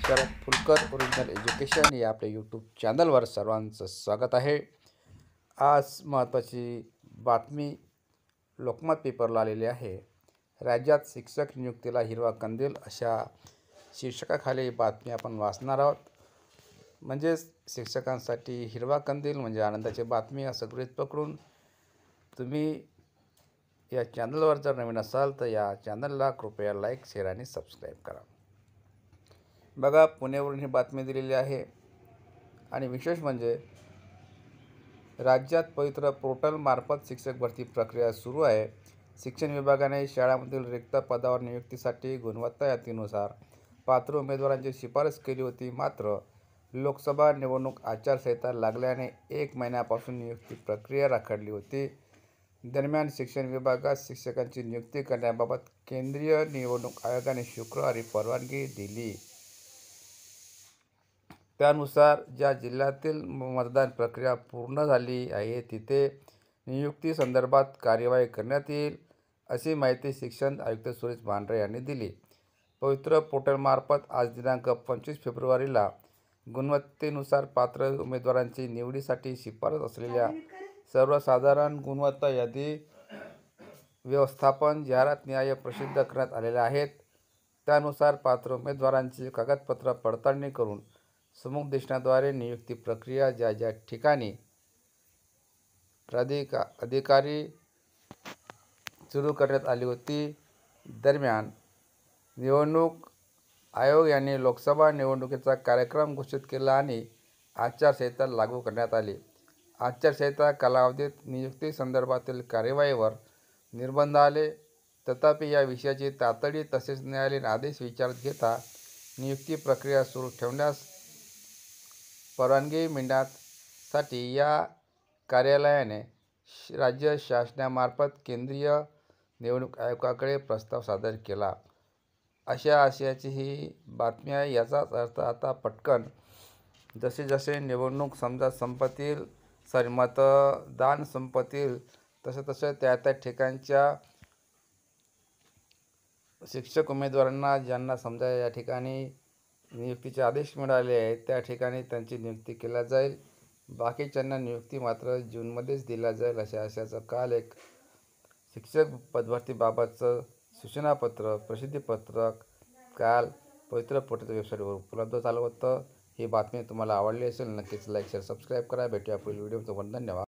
Sharad Phulkar original education या आपल्या YouTube चॅनलवर सर्वांचं स्वागत आहे. आज महत्त्वाची बातमी लोकमत पेपरला आलेली आहे. राज्यात शिक्षक नियुक्तीला हिरवा कंदील अशा शीर्षकाखाली बातमी आपण वाचणार आहोत. म्हणजेच शिक्षकांसाठी हिरवा कंदील म्हणजे आनंदाची बातमी असं गृहीत पकडून तुम्ही या चॅनलवर जर नवीन असाल तर या चॅनलला कृपया लाईक, शेअर आणि सबस्क्राईब करा. बघा, पुण्यावरून ही बातमी दिलेली आहे आणि विशेष म्हणजे राज्यात पवित्र पोर्टलमार्फत शिक्षक भरती प्रक्रिया सुरू आहे. शिक्षण विभागाने शाळांमधील रिक्त पदावर नियुक्तीसाठी गुणवत्ता यादीनुसार पात्र उमेदवारांची शिफारस केली होती. मात्र लोकसभा निवडणूक आचारसंहिता लागल्याने 1 महिन्यापासून नियुक्ती प्रक्रिया रखडली होती. दरम्यान शिक्षण विभागात शिक्षकांची नियुक्ती करण्याबाबत केंद्रीय निवडणूक आयोगाने शुक्रवारी परवानगी दिली. त्यानुसार ज्या जिल्ह्यातील मतदान प्रक्रिया पूर्ण झाली आहे तिथे नियुक्तीसंदर्भात कार्यवाही करण्यात येईल, अशी माहिती शिक्षण आयुक्त सुरेश भांडरे यांनी दिली. पवित्र पोर्टलमार्फत आज दिनांक 25 फेब्रुवारीला गुणवत्तेनुसार पात्र उमेदवारांची निवडीसाठी शिफारस असलेल्या सर्वसाधारण गुणवत्ता यादी व्यवस्थापन जाहिरात न्याय प्रसिद्ध करण्यात आलेल्या आहेत. त्यानुसार पात्र उमेदवारांची कागदपत्र पडताळणी करून समुपदेशनाद्वारे नियुक्ती प्रक्रिया ज्या ज्या ठिकाणी अधिकारी सुरू करण्यात आली होती. दरम्यान निवडणूक आयोग यांनी लोकसभा निवडणुकीचा कार्यक्रम घोषित केला आणि आचारसंहिता लागू करण्यात आली. आचारसंहिता कालावधीत नियुक्ती संदर्भातील कार्यवाहीवर निर्बंध आले. तथापि या विषयाची तातडी तसेच न्यायालयीन आदेश विचारात घेता नियुक्ती प्रक्रिया सुरू ठेवण्यास परवानगी मिळण्यासाठी या कार्यालयाने राज्य शासनामार्फत केंद्रीय निवडणूक आयोगाकडे प्रस्ताव सादर केला, अशा आशयाची ही बातमी आहे. याचाच अर्थ आता पटकन जसे जसे निवडणूक संपतील मतदान संपतील तसे त्या ठिकाणच्या शिक्षक उमेदवारांना ज्यांना समजा या ठिकाणी नियुक्तीचे आदेश मिळाले आहेत त्या ठिकाणी त्यांची नियुक्ती केल्या जाईल. बाकीच्यांना नियुक्ती मात्र जूनमध्येच दिल्या जाईल, अशा आशयाचं काल एक शिक्षक पदभरतीबाबतचं सूचनापत्र प्रसिद्धीपत्रक काल पवित्र पोर्टलच्या वेबसाईटवर उपलब्ध झालं होतं. ही बातमी तुम्हाला आवडली असेल नक्कीच लाईक, शेअर, सबस्क्राईब करा. भेटूया पुढील व्हिडिओ. धन्यवाद.